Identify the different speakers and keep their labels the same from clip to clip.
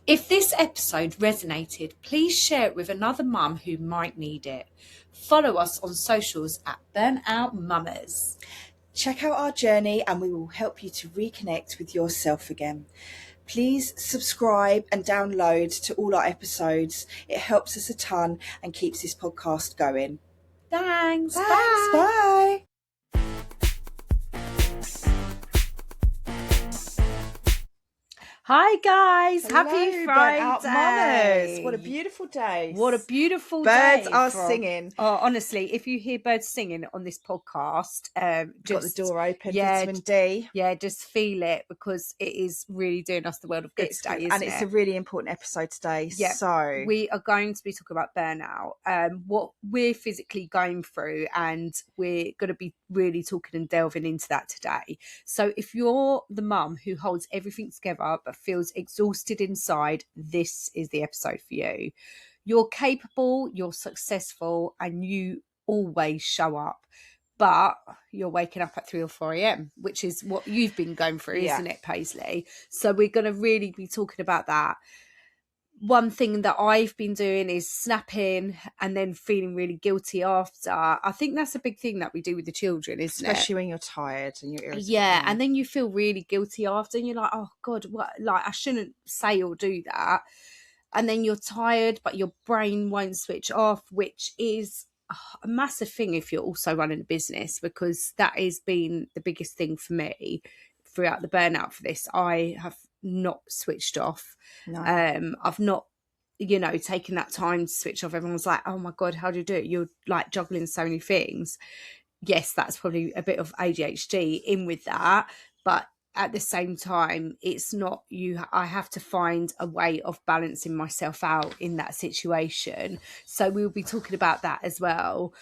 Speaker 1: If this episode resonated, please share it with another mum who might need it. Follow us on socials at Burnt Out Mummas.
Speaker 2: Check out our journey and we will help you to reconnect with yourself again. Please subscribe and download to all our episodes. It helps us a ton and keeps this podcast going.
Speaker 1: Thanks.
Speaker 2: Bye.
Speaker 1: Hi guys, happy
Speaker 2: Hello, Burnt Out
Speaker 1: Friday.
Speaker 2: Mummas. What a beautiful day.
Speaker 1: What a beautiful day.
Speaker 2: Birds are singing.
Speaker 1: Oh, honestly, if you hear birds singing on this podcast,
Speaker 2: Got the door open,
Speaker 1: yeah,
Speaker 2: vitamin D.
Speaker 1: Yeah, just feel it because it is really doing us the world of good today, isn't it?
Speaker 2: It's a really important episode today.
Speaker 1: Yeah.
Speaker 2: So
Speaker 1: we are going to be talking about burnout, what we're physically going through, and we're going to be really talking and delving into that today. So if you're the mum who holds everything together but feels exhausted inside, this is the episode for you. You're capable, you're successful, and you always show up, but you're waking up at 3 or 4 a.m, which is what you've been going through, isn't it, Paisley? So we're going to really be talking about that. One thing that I've been doing is snapping and then feeling really guilty after. I think that's a big thing that we do with the children, isn't it?
Speaker 2: Especially when you're tired and you're irritable.
Speaker 1: Yeah, and then you feel really guilty after and you're like, oh God, what? Like, I shouldn't say or do that. And then you're tired, but your brain won't switch off, which is a massive thing if you're also running a business, because that has been the biggest thing for me throughout the burnout for this. I have not switched off.
Speaker 2: No.
Speaker 1: I've not, taken that time to switch off. Everyone's like, oh my God, how do you do it? You're like juggling so many things. Yes, that's probably a bit of ADHD in with that, but at the same time, it's not you. I have to find a way of balancing myself out in that situation. So we'll be talking about that as well.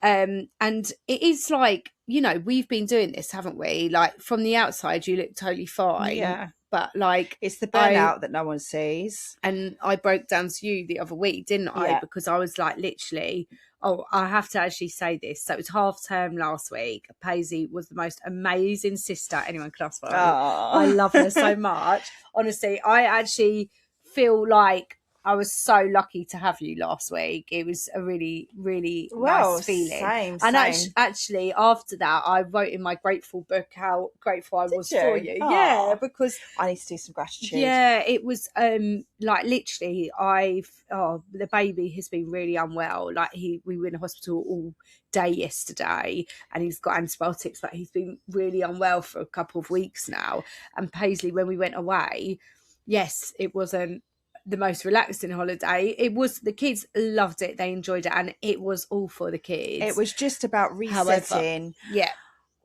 Speaker 1: And it is like, we've been doing this, haven't we? Like, from the outside, you look totally fine.
Speaker 2: Yeah.
Speaker 1: But like,
Speaker 2: it's the burnout that no one sees.
Speaker 1: And I broke down to you the other week, didn't I?
Speaker 2: Yeah.
Speaker 1: Because I was like, literally, I have to actually say this. So it was half term last week. Paisley was the most amazing sister anyone could ask for. I love her so much. Honestly, I actually feel like I was so lucky to have you last week. It was a really, really nice feeling.
Speaker 2: Same.
Speaker 1: Actually, after that, I wrote in my grateful book how grateful I was for you.
Speaker 2: Oh.
Speaker 1: Yeah, because
Speaker 2: I need to do some gratitude.
Speaker 1: Yeah, it was like literally, the baby has been really unwell. Like we were in the hospital all day yesterday, and he's got antibiotics. But he's been really unwell for a couple of weeks now. And Paisley, when we went away, yes, it wasn't the most relaxing holiday. It was, the kids loved it, they enjoyed it, and it was all for the kids.
Speaker 2: It was just about resetting.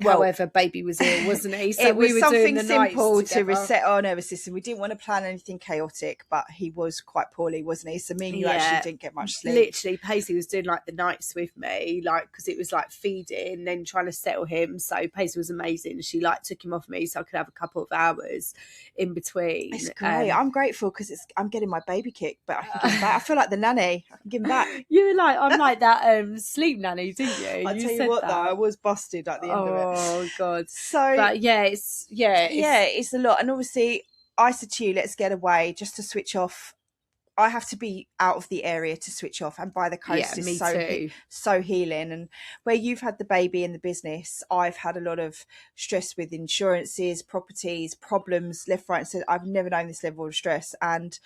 Speaker 1: However, baby was ill, wasn't he? So
Speaker 2: it was
Speaker 1: we were
Speaker 2: something
Speaker 1: doing the
Speaker 2: simple
Speaker 1: nights
Speaker 2: to reset our nervous system. We didn't want to plan anything chaotic, but he was quite poorly, wasn't he? So me and you actually didn't get much sleep.
Speaker 1: Literally, Paisley was doing like the nights with me, like, because it was like feeding, then trying to settle him. So Paisley was amazing. She like took him off me so I could have a couple of hours in between.
Speaker 2: It's great. I'm grateful because I'm getting my baby kicked, but I can give him back. I feel like the nanny. I can give him back.
Speaker 1: You were like, I'm like that sleep nanny, didn't you?
Speaker 2: I tell you what, though, I was busted at the end of it.
Speaker 1: Oh God.
Speaker 2: So,
Speaker 1: but it's
Speaker 2: a lot. And obviously, I said to you, let's get away just to switch off. I have to be out of the area to switch off, and by the coast is so healing. And where you've had the baby in the business, I've had a lot of stress with insurances, properties, problems, left, right, and center. I've never known this level of stress, and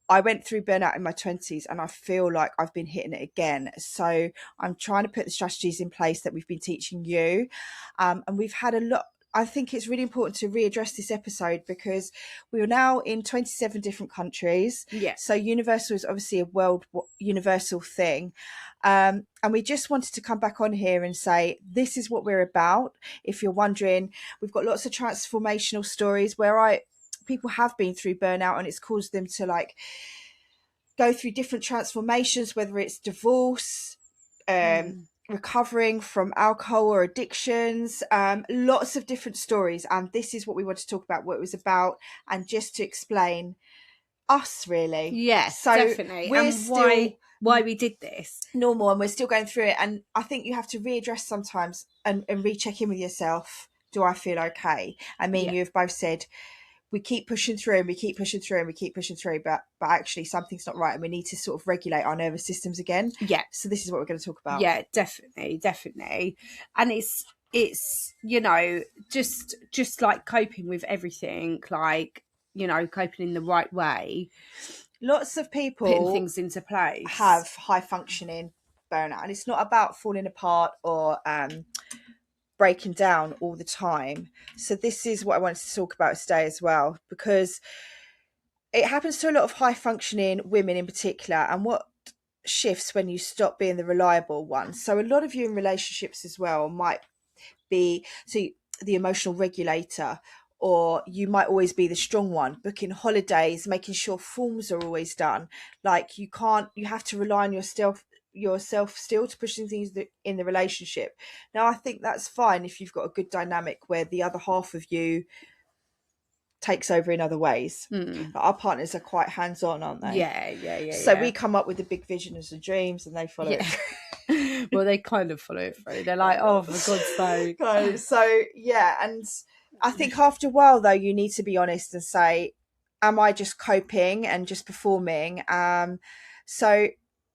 Speaker 2: I went through burnout in my 20s, and I feel like I've been hitting it again. So I'm trying to put the strategies in place that we've been teaching you. And we've had a lot. I think it's really important to readdress this episode because we are now in 27 different countries.
Speaker 1: Yeah.
Speaker 2: So universal is obviously a world universal thing. And we just wanted to come back on here and say, this is what we're about. If you're wondering, we've got lots of transformational stories where people have been through burnout and it's caused them to like go through different transformations, whether it's divorce, recovering from alcohol or addictions, lots of different stories. And this is what we want to talk about, what it was about, and just to explain us really.
Speaker 1: Yes,
Speaker 2: so
Speaker 1: definitely. And why we did this.
Speaker 2: Normal, and we're still going through it. And I think you have to readdress sometimes and recheck in with yourself. Do I feel okay? And me and you have both said, we keep pushing through and we keep pushing through and we keep pushing through, but actually something's not right and we need to sort of regulate our nervous systems again.
Speaker 1: Yeah.
Speaker 2: So this is what we're going to talk about.
Speaker 1: Yeah, definitely. And it's you know, just like coping with everything, like, you know, coping in the right way.
Speaker 2: Lots of people
Speaker 1: putting things into place
Speaker 2: have high functioning burnout, and it's not about falling apart or breaking down all the time. So this is what I wanted to talk about today as well, because it happens to a lot of high functioning women in particular, and what shifts when you stop being the reliable one. So a lot of you in relationships as well might be the emotional regulator, or you might always be the strong one, booking holidays, making sure forms are always done. Like you have to rely on yourself still to push things in the relationship. Now I think that's fine if you've got a good dynamic where the other half of you takes over in other ways. Our partners are quite hands-on, aren't they?
Speaker 1: Yeah.
Speaker 2: So we come up with the big visions and dreams and they follow it.
Speaker 1: Well, they kind of follow it through. They're like, oh, for God's sake.
Speaker 2: So yeah, and I think after a while though, you need to be honest and say, am I just coping and just performing? So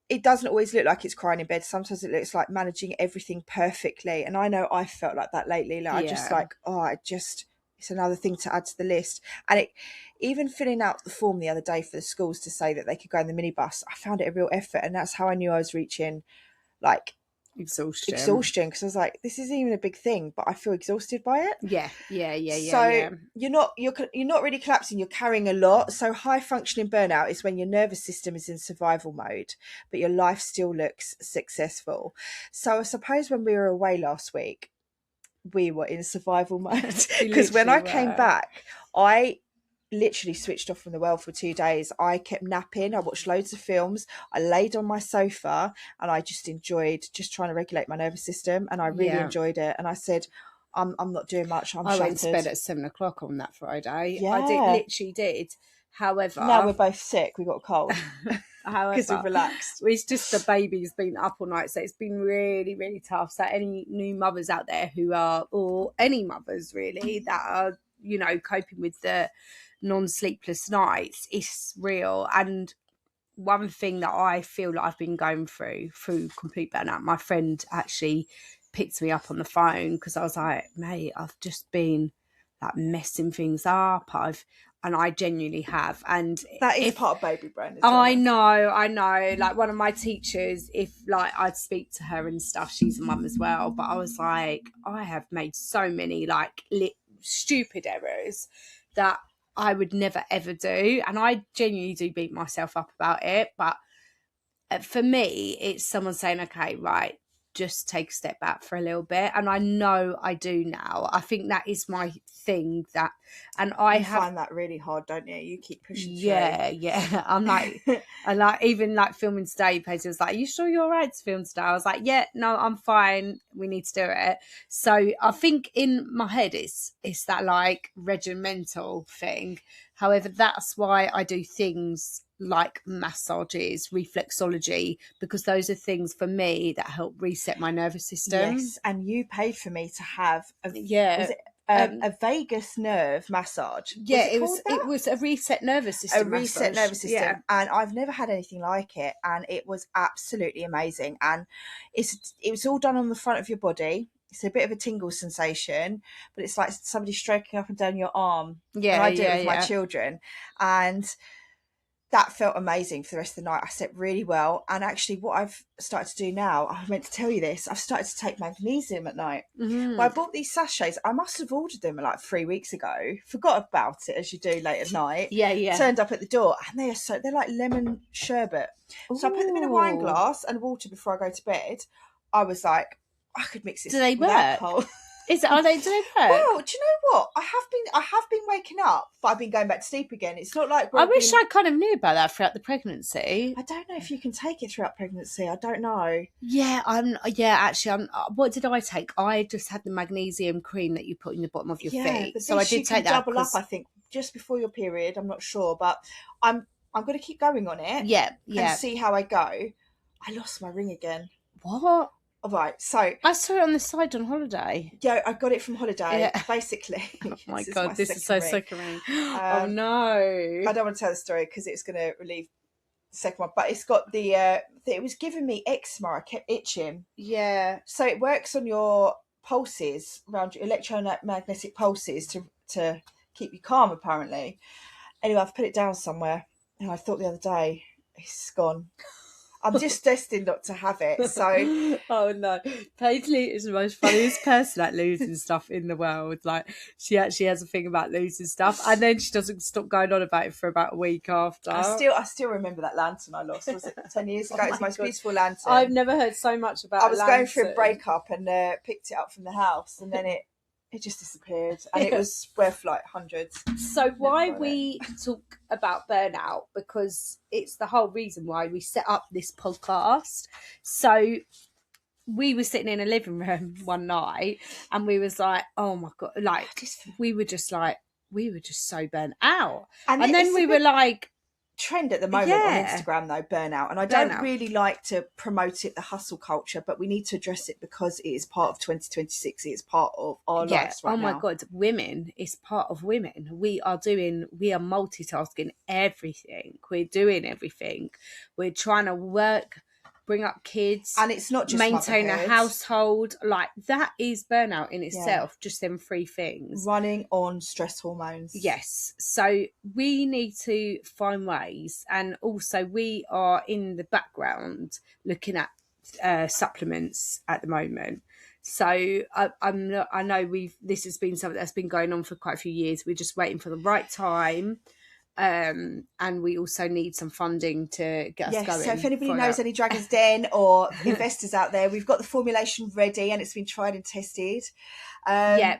Speaker 2: it doesn't always look like it's crying in bed. Sometimes it looks like managing everything perfectly. And I know I felt like that lately. Like I just like, it's another thing to add to the list. And even filling out the form the other day for the schools to say that they could go in the minibus, I found it a real effort. And that's how I knew I was reaching like exhaustion, because I was like, this isn't even a big thing, but I feel exhausted by it.
Speaker 1: Yeah.
Speaker 2: So you're not really collapsing, you're carrying a lot. So high functioning burnout is when your nervous system is in survival mode, but your life still looks successful. So I suppose when we were away last week, we were in survival mode, because when I came back, I literally switched off from the world for 2 days. I kept napping, I watched loads of films, I laid on my sofa, and I just enjoyed just trying to regulate my nervous system, and I really enjoyed it. And I said, I'm not doing much, I
Speaker 1: went to bed at 7:00 on that Friday.
Speaker 2: Yeah.
Speaker 1: I literally did. However,
Speaker 2: now we're both sick, we got a cold. Because we've relaxed.
Speaker 1: It's just the baby's been up all night, so it's been really, really tough. So any new mothers out there who are, or any mothers really, that are, you know, coping with the non-sleepless nights, it's real. And one thing that I feel like I've been going through complete burnout, my friend actually picked me up on the phone because I was like, mate, I've just been like messing things up. And I genuinely have. And
Speaker 2: that is part of baby brain.
Speaker 1: I know. Like one of my teachers, if like I'd speak to her and stuff, she's a mum as well. But I was like, I have made so many like stupid errors that I would never ever do. And I genuinely do beat myself up about it. But for me, it's someone saying, okay, right, just take a step back for a little bit. And I know I do now. I think that is my thing, that, and I
Speaker 2: find that really hard, don't you? You keep pushing through.
Speaker 1: Yeah. I'm like, I like, even like filming today, Paisley was like, are you sure you're all right to film today? I was like, yeah, no, I'm fine. We need to do it. So I think in my head, it's that like regimental thing. However, that's why I do things like massages, reflexology, because those are things for me that help reset my nervous system.
Speaker 2: Yes, and you paid for me to have a vagus nerve massage.
Speaker 1: Yeah, it was a reset nervous system.
Speaker 2: Yeah. And I've never had anything like it, and it was absolutely amazing. And it was all done on the front of your body. It's a bit of a tingle sensation, but it's like somebody stroking up and down your arm.
Speaker 1: Yeah,
Speaker 2: and I do it with my children, and that felt amazing for the rest of the night. I slept really well. And actually what I've started to do now, I meant to tell you this, I've started to take magnesium at night. Well, I bought these sachets. I must have ordered them like 3 weeks ago. Forgot about it, as you do late at night.
Speaker 1: Yeah.
Speaker 2: Turned up at the door, and they're like lemon sherbet. Ooh. So I put them in a wine glass and water before I go to bed. I was like, I could mix it.
Speaker 1: Do they work?
Speaker 2: Alcohol.
Speaker 1: Do they work?
Speaker 2: Well, do you know what? I have been waking up, but I've been going back to sleep again. It's not like
Speaker 1: I wish I kind of knew about that throughout the pregnancy.
Speaker 2: I don't know if you can take it throughout pregnancy. I don't know.
Speaker 1: Yeah, actually, what did I take? I just had the magnesium cream that you put in the bottom of your feet. So I did take that.
Speaker 2: Double up, I think, just before your period. I'm not sure, but I'm going to keep going on it.
Speaker 1: Yeah.
Speaker 2: And see how I go. I lost my ring again.
Speaker 1: What?
Speaker 2: All right, so
Speaker 1: I saw it on the side on holiday.
Speaker 2: Yeah, I got it from holiday. Yeah. Basically.
Speaker 1: Oh my God, this is so second ring. Oh no.
Speaker 2: I don't want to tell the story because it's going to relieve the second one, but it's got the it was giving me eczema. I kept itching.
Speaker 1: Yeah.
Speaker 2: So it works on your pulses, around your electromagnetic pulses to keep you calm, apparently. Anyway, I've put it down somewhere, and I thought the other day, it's gone. I'm just destined not to have it. So,
Speaker 1: oh no, Paisley is the most funniest person at losing stuff in the world. Like, she actually has a thing about losing stuff, and then she doesn't stop going on about it for about a week after.
Speaker 2: I still remember that lantern I lost. Was it 10 years ago? It's the most beautiful lantern.
Speaker 1: I've never heard so much about.
Speaker 2: I was going through a breakup and picked it up from the house, and then it just disappeared, and it was worth like hundreds.
Speaker 1: So why we talk about burnout, because it's the whole reason why we set up this podcast. So we were sitting in a living room one night, and we was like, oh my God, like we were just so burnt out, and then we were like,
Speaker 2: trend at the moment on Instagram though, burnout, and I don't really like to promote it, the hustle culture, but we need to address it because it is part of 2026. It is part of our lives right now.
Speaker 1: My God, women, it's part of women. We are multitasking everything. We're doing everything. We're trying to work, bring up kids,
Speaker 2: and it's not just
Speaker 1: maintain
Speaker 2: motherhood.
Speaker 1: A household. Like, that is burnout in itself. Just them 3 things,
Speaker 2: running on stress hormones.
Speaker 1: Yes, so we need to find ways, and also we are in the background looking at supplements at the moment. So I know this has been something that's been going on for quite a few years. We're just waiting for the right time. And we also need some funding to get us going.
Speaker 2: So if anybody knows any Dragon's Den or investors out there, we've got the formulation ready and it's been tried and tested. And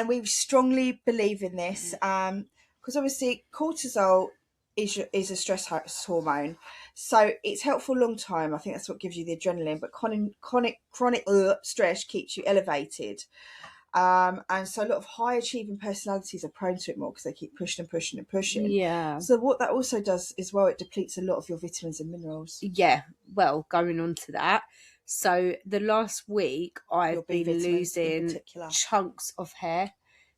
Speaker 2: we strongly believe in this because obviously cortisol is a stress hormone, so it's helpful long time. I think that's what gives you the adrenaline, but chronic stress keeps you elevated. And so a lot of high achieving personalities are prone to it more because they keep pushing and pushing and pushing.
Speaker 1: Yeah.
Speaker 2: So what that also does is, well, it depletes a lot of your vitamins and minerals.
Speaker 1: Yeah. Well, going on to that. So the last week I've been losing chunks of hair.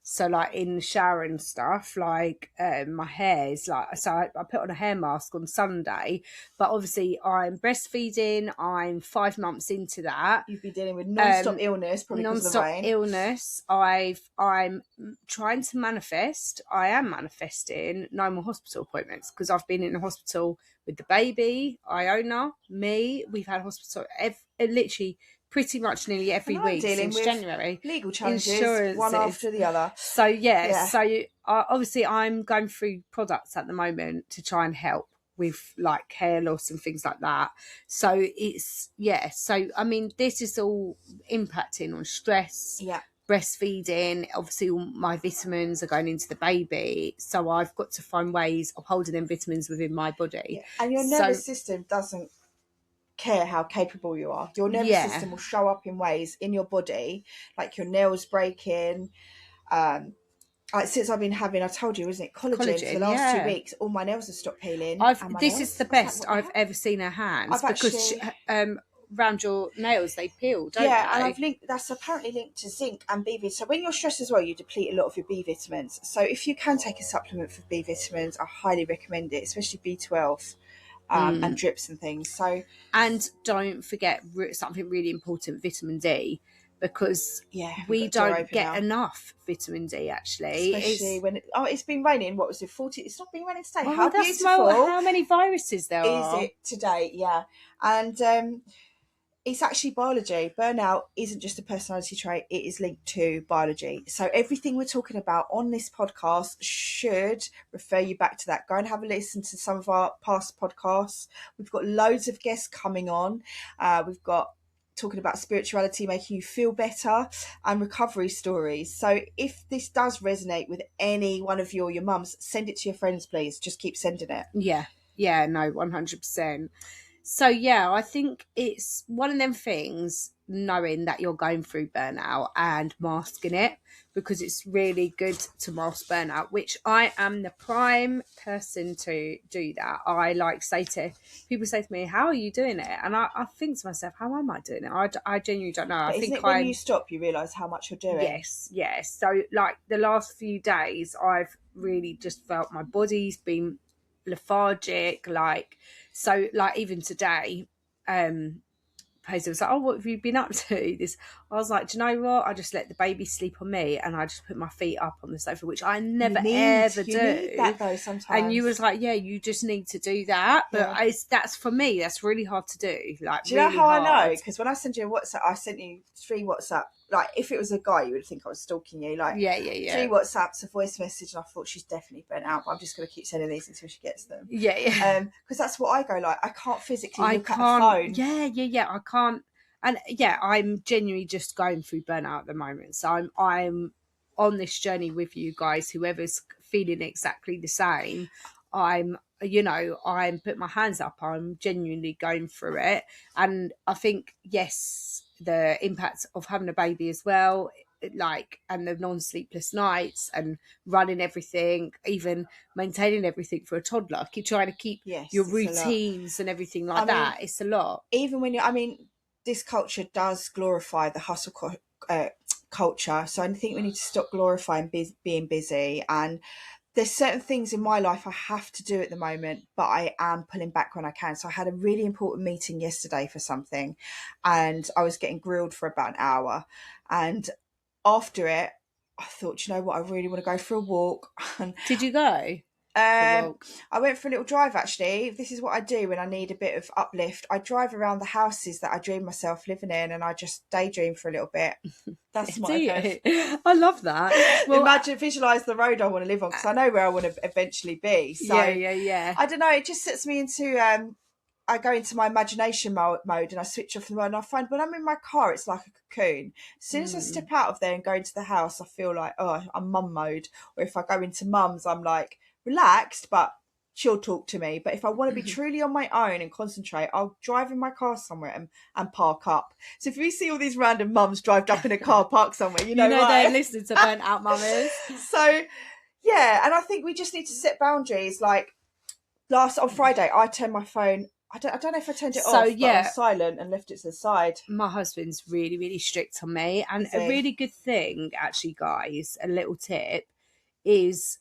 Speaker 1: So like in the shower and stuff, like my hair is like, so I put on a hair mask on Sunday, but obviously I'm breastfeeding. I'm 5 months into that.
Speaker 2: You've been dealing with non-stop illness, probably because of the rain.
Speaker 1: Illness. I'm trying to manifest. I am manifesting no more hospital appointments because I've been in the hospital with the baby, Iona, me. We've had hospital literally pretty much nearly every week since January.
Speaker 2: Legal challenges, one after the other.
Speaker 1: So obviously I'm going through products at the moment to try and help with like hair loss and things like that. So it's so I mean, this is all impacting on stress, breastfeeding. Obviously all my vitamins are going into the baby, so I've got to find ways of holding them vitamins within my body.
Speaker 2: And your nervous system doesn't care how capable you are. Your nervous system will show up in ways in your body, like your nails breaking. Like since I've been having, I told you, isn't it, collagen for the last 2 weeks, all my nails have stopped peeling.
Speaker 1: This is the best I've ever seen her hands, because around your nails they peel, don't they?
Speaker 2: And that's apparently linked to zinc and B vitamins. So when you're stressed as well, you deplete a lot of your B vitamins. So if you can take a supplement for B vitamins, I highly recommend it, especially B12. And drips and things. So, and don't forget something really important: vitamin D, because we don't get enough vitamin D. Actually, especially when it's been raining. What was it? 40. It's not been raining today.
Speaker 1: How beautiful! How many viruses there are?
Speaker 2: Is it today? Yeah, and it's actually biology. Burnout isn't just a personality trait, it is linked to biology. So everything we're talking about on this podcast should refer you back to that. Go and have a listen to some of our past podcasts. We've got loads of guests coming on. We've got talking about spirituality, making you feel better, and recovery stories. So if this does resonate with any one of your mums, send it to your friends, please. Just keep sending it.
Speaker 1: Yeah, no, 100%. So I think it's one of them things. knowing that you're going through burnout and masking it, because it's really good to mask burnout, which I am the prime person to do that. I like say to people, say to me, how are you doing it? And I think to myself, how am I doing it? I genuinely don't know.
Speaker 2: But
Speaker 1: I
Speaker 2: isn't
Speaker 1: think
Speaker 2: it when you stop you realise how much you're doing?
Speaker 1: yes. So like the last few days I've really just felt my body's been lethargic, like, so like even today, Paisley was like, oh, what have you been up to? This, I was like, do you know what? I just let the baby sleep on me, and I just put my feet up on the sofa, which I never ever do.
Speaker 2: You need that though sometimes.
Speaker 1: And you was like, yeah, you just need to do that. But that's for me, that's really hard to do. Like,
Speaker 2: do you know how I know? Because when I send you a WhatsApp, I sent you 3 WhatsApp. Like, if it was a guy, you would think I was stalking you. Like, 3 WhatsApps, a voice message, and I thought she's definitely burnt out. But I'm just going to keep sending these until she gets them. Because that's what I go like. I can't physically look at a phone.
Speaker 1: I can't. And I'm genuinely just going through burnout at the moment. So I'm on this journey with you guys. Whoever's feeling exactly the same, I'm putting my hands up. I'm genuinely going through it. And I think, yes, the impact of having a baby as well, like, and the non-sleepless nights and running everything, even maintaining everything for a toddler, keep trying to keep your routines and everything like that. It's a lot.
Speaker 2: Even when this culture does glorify the hustle culture. So I think we need to stop glorifying being busy. And there's certain things in my life I have to do at the moment, but I am pulling back when I can. So I had a really important meeting yesterday for something, and I was getting grilled for about an hour. And after it, I thought, you know what, I really want to go for a walk.
Speaker 1: Did you go?
Speaker 2: I went for a little drive, actually. This is what I do when I need a bit of uplift. I drive around the houses that I dream myself living in, and I just daydream for a little bit. That's what I do.
Speaker 1: I love that.
Speaker 2: Well, visualise the road I want to live on, because I know where I want to eventually be. So I don't know, it just sets me into I go into my imagination mode, and I switch off the mode, and I find when I'm in my car, it's like a cocoon. As soon as I step out of there and go into the house, I feel like, oh, I'm mum mode. Or if I go into mum's, I'm like relaxed, but she'll talk to me. But if I want to be truly on my own and concentrate, I'll drive in my car somewhere and park up. So if you see all these random mums drive up in a car park somewhere, you know
Speaker 1: they're listening to Burnt Out Mummas.
Speaker 2: So and I think we just need to set boundaries. Like on Friday, I turned my phone, I don't know if I turned it off, but on silent and left it to the side.
Speaker 1: My husband's really, really strict on me. And a really good thing, actually, guys, a little tip is,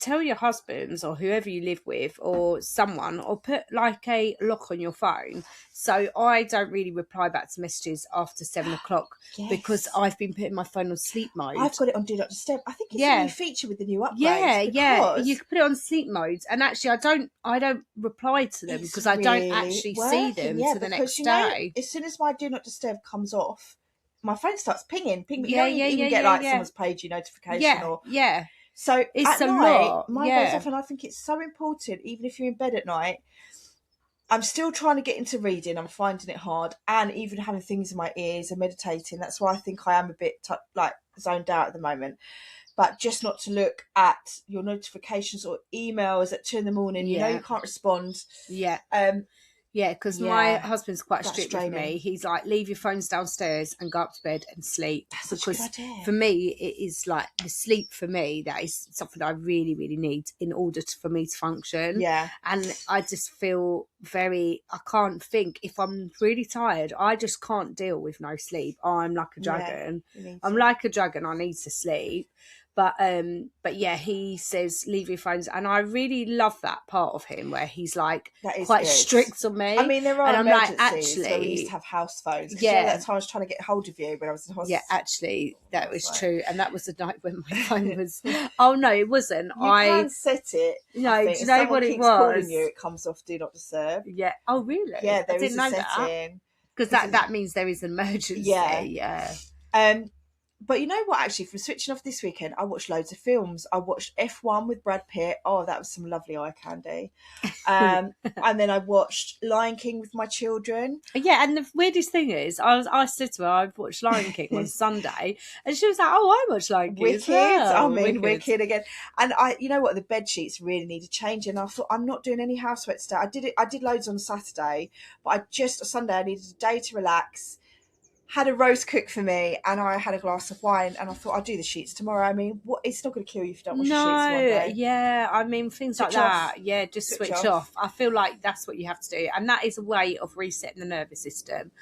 Speaker 1: tell your husbands or whoever you live with or someone, or put like a lock on your phone. So I don't really reply back to messages after 7 o'clock because I've been putting my phone on sleep mode.
Speaker 2: I've got it on Do Not Disturb. I think it's a new feature with the new upgrade.
Speaker 1: You can put it on sleep mode, and actually I don't reply to them because I don't actually see them to the next day.
Speaker 2: As soon as my Do Not Disturb comes off, my phone starts pinging. You even get someone's page notification So
Speaker 1: it's
Speaker 2: at
Speaker 1: lot.
Speaker 2: Mine goes off, and I think it's so important, even if you're in bed at night. I'm still trying to get into reading. I'm finding it hard, and even having things in my ears and meditating. That's why I think I am a bit zoned out at the moment. But just not to look at your notifications or emails at 2 a.m. You know you can't respond.
Speaker 1: Because my husband's quite strict with me. He's like, leave your phones downstairs and go up to bed and sleep.
Speaker 2: That's a good idea.
Speaker 1: For me, it is like the sleep for me, that is something I really, really need in order for me to function.
Speaker 2: Yeah.
Speaker 1: And I just feel I can't think. If I'm really tired, I just can't deal with no sleep. I'm like a dragon. I'm like a dragon. I need to sleep. But he says leave your phones, and I really love that part of him where he's like quite strict on me.
Speaker 2: I mean, there are emergencies where we used to have house phones. That time I was trying to get hold of you when I was in hospital.
Speaker 1: Yeah, actually, that was true, and that was the night when my phone was. Oh no, it wasn't.
Speaker 2: You can set it.
Speaker 1: No, do you know what it was?
Speaker 2: Calling you, it comes off Do Not Disturb.
Speaker 1: Yeah. Oh really?
Speaker 2: Yeah, there is a setting.
Speaker 1: Because that means there is an emergency.
Speaker 2: Yeah. But you know what, actually, from switching off this weekend, I watched loads of films. I watched F1 with Brad Pitt. Oh, that was some lovely eye candy. And then I watched Lion King with my children.
Speaker 1: Yeah, and the weirdest thing is, I said to her, I've watched Lion King on Sunday, and she was like, oh, I watched Lion King
Speaker 2: Wicked.
Speaker 1: as well.
Speaker 2: Wicked again. And you know what, the bed sheets really need a change. And I thought, I'm not doing any housework today. I did loads on Saturday, but Sunday I needed a day to relax. had a roast cooked for me, and I had a glass of wine, and I thought I'd do the sheets tomorrow. I mean, what? It's not going to kill you if you don't wash your sheets one day.
Speaker 1: Yeah, I mean, things like that. Yeah, just switch off. I feel like that's what you have to do, and that is a way of resetting the nervous system.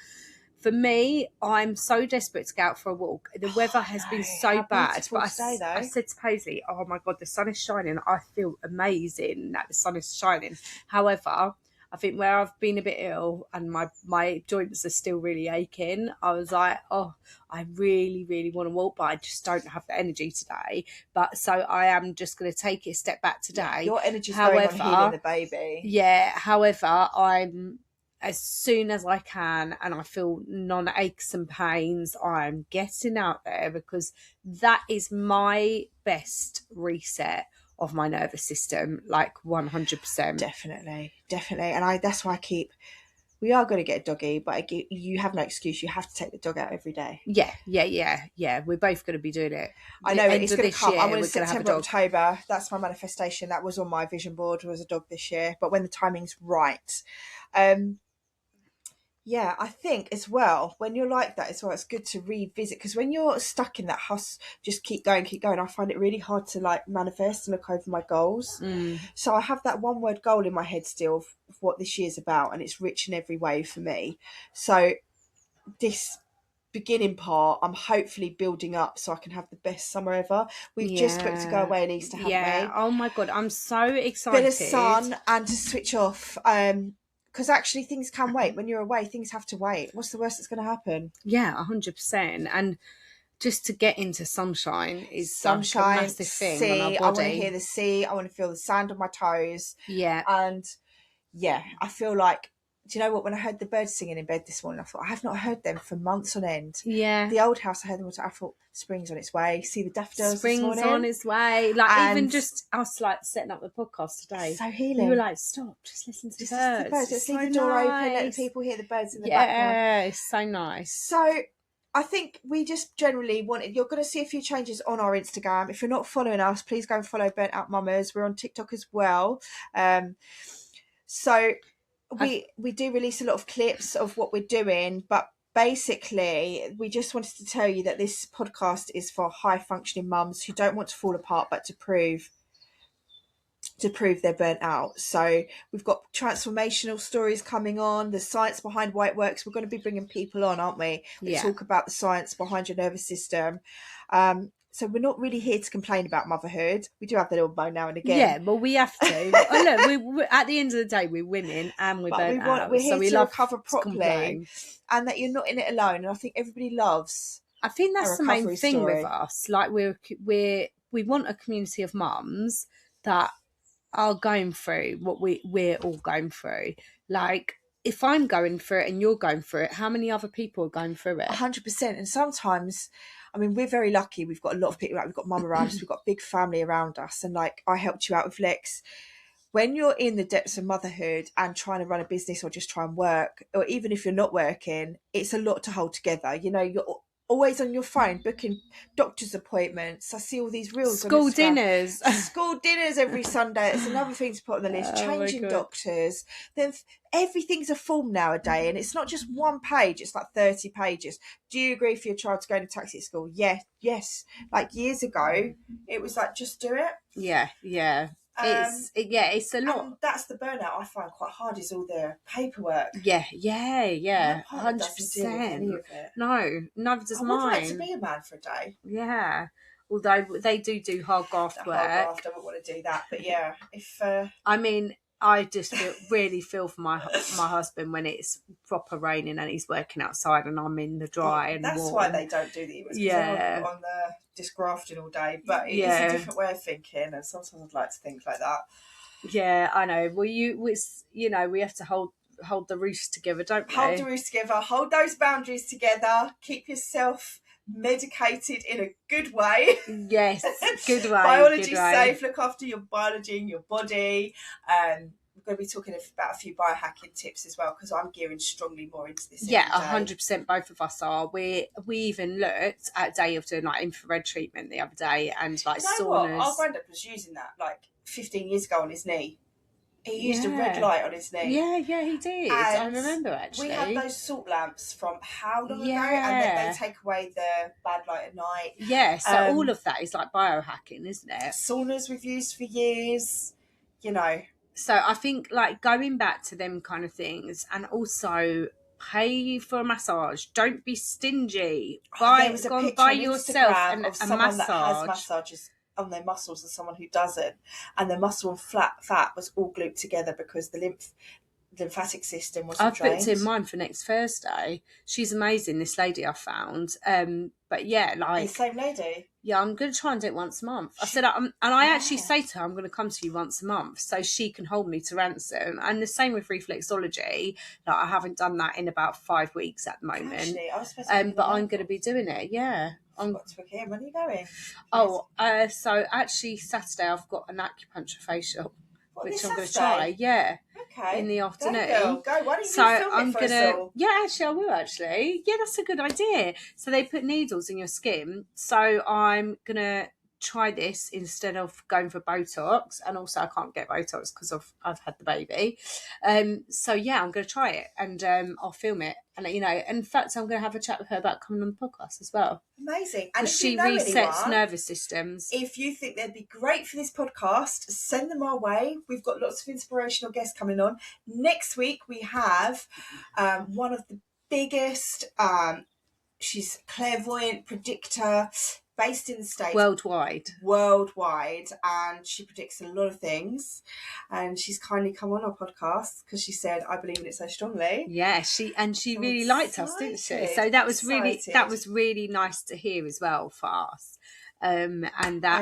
Speaker 1: For me, I'm so desperate to go out for a walk. The weather has been so bad. But I said to Paisley, oh my God, the sun is shining. I feel amazing that the sun is shining. However, I think where I've been a bit ill and my joints are still really aching, I was like, oh, I really, really want to walk, but I just don't have the energy today. But so I am just going to take it a step back today.
Speaker 2: Your energy's going on healing the baby.
Speaker 1: Yeah, however, I'm... as soon as I can and I feel non-aches and pains, I'm getting out there, because that is my best reset of my nervous system, like 100%.
Speaker 2: Definitely. And that's why we are going to get a doggy, but you have no excuse. You have to take the dog out every day.
Speaker 1: Yeah. We're both going to be doing it.
Speaker 2: I know it's going to come. I'm in September, October. That's my manifestation. That was on my vision board, was a dog this year. But when the timing's right, yeah, I think as well, when you're like that as well, it's good to revisit, because when you're stuck in that hustle, just keep going, I find it really hard to like manifest and look over my goals. So I have that one word goal in my head still of what this year's about, and it's rich in every way for me. So this beginning part, I'm hopefully building up so I can have the best summer ever. We've just booked to go away in Easter, haven't we?
Speaker 1: Oh my God, I'm so excited.
Speaker 2: Bit of sun and to switch off. Because actually things can wait. When you're away, things have to wait. What's the worst that's going to happen?
Speaker 1: Yeah, 100%. And just to get into sunshine is like a massive thing
Speaker 2: sea.
Speaker 1: on our body.
Speaker 2: I want to hear the sea. I want to feel the sand on my toes.
Speaker 1: Yeah.
Speaker 2: And yeah, I feel like, do you know what? When I heard the birds singing in bed this morning, I thought, I have not heard them for months on end.
Speaker 1: Yeah.
Speaker 2: The old house, I heard them all. I thought, spring's on its way. See the daffodils
Speaker 1: Spring's
Speaker 2: this morning.
Speaker 1: on its way. Like, and even just us, like, setting up the podcast today.
Speaker 2: So healing.
Speaker 1: We were like, stop, just listen to the birds.
Speaker 2: Let's leave the door open, let people hear the birds in the background.
Speaker 1: Yeah, it's so nice.
Speaker 2: So I think we just generally wanted, you're going to see a few changes on our Instagram. If you're not following us, please go and follow Burnt Out Mummas. We're on TikTok as well. So we do release a lot of clips of what we're doing, but basically we just wanted to tell you that this podcast is for high functioning mums who don't want to fall apart, but to prove they're burnt out. So we've got transformational stories coming on, the science behind why it works. We're going to be bringing people on, aren't we? Talk about the science behind your nervous system. So we're not really here to complain about motherhood. We do have the little moan now and again.
Speaker 1: Yeah, well, we have to. Look, we at the end of the day, we're women and we're burnt out.
Speaker 2: We're here
Speaker 1: so we
Speaker 2: to
Speaker 1: love
Speaker 2: recover properly, and that you're not in it alone. And I think everybody loves.
Speaker 1: I think that's the main thing with us. Like we want a community of mums that are going through what we're all going through. Like, if I'm going through it and you're going through it, how many other people are going through it?
Speaker 2: 100%. And sometimes, I mean, we're very lucky. We've got a lot of people. Like, we've got mum around us. We've got a big family around us. And like, I helped you out with Lex. When you're in the depths of motherhood and trying to run a business or just try and work, or even if you're not working, it's a lot to hold together. You know, you're always on your phone booking doctor's appointments. I see all these reels.
Speaker 1: School dinners.
Speaker 2: School dinners every Sunday. It's another thing to put on the list. Changing doctors. Then everything's a form nowadays, and it's not just one page. It's like 30 pages. Do you agree for your child to go to taxi at school? Yes. Like years ago, it was like, just do it.
Speaker 1: Yeah. It's a lot.
Speaker 2: And that's the burnout I find quite hard, is all the paperwork.
Speaker 1: Yeah.
Speaker 2: 100%.
Speaker 1: No, neither does mine.
Speaker 2: I would like to be a man for a day.
Speaker 1: Yeah. Although they do hard graft work.
Speaker 2: I wouldn't want to do that. But yeah, if...
Speaker 1: I mean, I just really feel for my husband when it's proper raining and he's working outside and I'm in the dry and
Speaker 2: that's
Speaker 1: warm.
Speaker 2: Why they don't do the emails.
Speaker 1: Yeah.
Speaker 2: On the just grafting all day. But it's a different way of thinking, and sometimes I'd like to think like that.
Speaker 1: Yeah, I know. Well, we have to hold the roost together, don't we?
Speaker 2: Hold the roost together. Hold those boundaries together. Keep yourself medicated in a good way.
Speaker 1: Yes, good way.
Speaker 2: Biology safe. Look after your biology and your body. We're going to be talking about a few biohacking tips as well, because I'm gearing strongly more into this.
Speaker 1: Yeah, 100%. Both of us are. We even looked at a day of doing like infrared treatment the other day, and like saunas.
Speaker 2: What? Our granddad was using that like 15 years ago on his knee. He used a red light on his knee.
Speaker 1: Yeah, he did. And I remember, actually.
Speaker 2: We had those salt lamps from how long ago? And they take away the bad light at night.
Speaker 1: Yeah, so all of that is like biohacking, isn't it?
Speaker 2: Saunas we've used for years, you know.
Speaker 1: So I think, like, going back to them kind of things, and also pay for a massage. Don't be stingy. Buy yourself
Speaker 2: of someone that has massages on their muscles and someone who doesn't, and the muscle and fat was all glued together because the lymphatic system wasn't drained.
Speaker 1: I've booked in mine for next Thursday. She's amazing, this lady I found. But yeah, like,
Speaker 2: the same lady.
Speaker 1: Yeah, I'm going to try and do it once a month. I said, and I actually say to her, I'm going to come to you once a month so she can hold me to ransom. And the same with reflexology. Like, I haven't done that in about 5 weeks at the moment.
Speaker 2: Actually, I was supposed to
Speaker 1: but I'm going to be doing it. Yeah.
Speaker 2: I've got to book in. When are you going?
Speaker 1: So actually Saturday I've got an acupuncture facial, which I'm going to try. Yeah.
Speaker 2: Okay.
Speaker 1: In the afternoon.
Speaker 2: Go. Why don't you film it for us all?
Speaker 1: Yeah, actually I will actually. Yeah, that's a good idea. So they put needles in your skin. So I'm gonna try this instead of going for Botox, and also I can't get Botox because I've had the baby. So yeah, I'm gonna try it, and I'll film it and let you know. And in fact, I'm gonna have a chat with her about coming on the podcast as well.
Speaker 2: Amazing. And if
Speaker 1: she resets nervous systems.
Speaker 2: If you think they'd be great for this podcast, send them our way. We've got lots of inspirational guests coming on. Next week we have one of the biggest, she's clairvoyant predictor based in the States.
Speaker 1: Worldwide,
Speaker 2: and she predicts a lot of things, and she's kindly come on our podcast because she said, I believe in it so strongly.
Speaker 1: Yeah, she really liked us, didn't she? So that was really nice to hear as well for us. And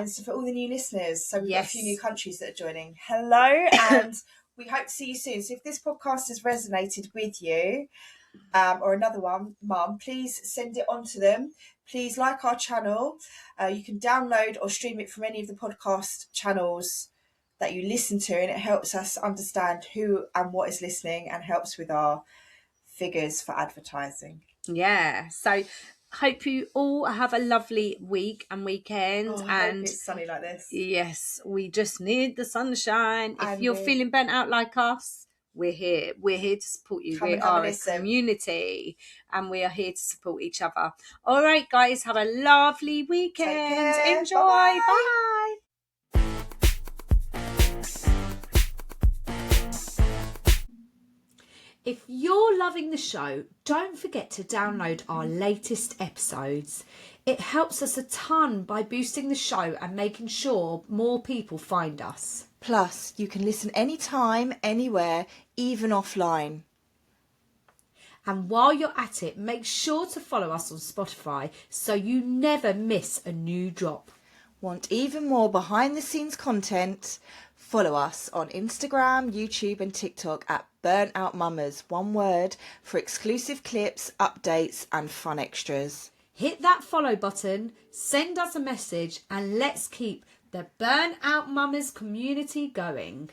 Speaker 1: so
Speaker 2: for all the new listeners, so we've got a few new countries that are joining. Hello, and we hope to see you soon. So if this podcast has resonated with you, or another one, Mum, please send it on to them. Please like our channel. You can download or stream it from any of the podcast channels that you listen to, and it helps us understand who and what is listening and helps with our figures for advertising.
Speaker 1: Yeah, so hope you all have a lovely week and weekend.
Speaker 2: I hope it's sunny like this.
Speaker 1: Yes, we just need the sunshine. If you're feeling burnt out like us, we're here. We're here to support you. We are a community, and we are here to support each other. All right, guys, have a lovely weekend. Enjoy. Bye. If you're loving the show, don't forget to download our latest episodes. It helps us a ton by boosting the show and making sure more people find us.
Speaker 2: Plus, you can listen anytime, anywhere, even offline.
Speaker 1: And while you're at it, make sure to follow us on Spotify so you never miss a new drop.
Speaker 2: Want even more behind-the-scenes content? Follow us on Instagram, YouTube and TikTok at Burnt Out Mummas, one word, for exclusive clips, updates and fun extras.
Speaker 1: Hit that follow button, send us a message, and let's keep the Burnt Out Mummas community going.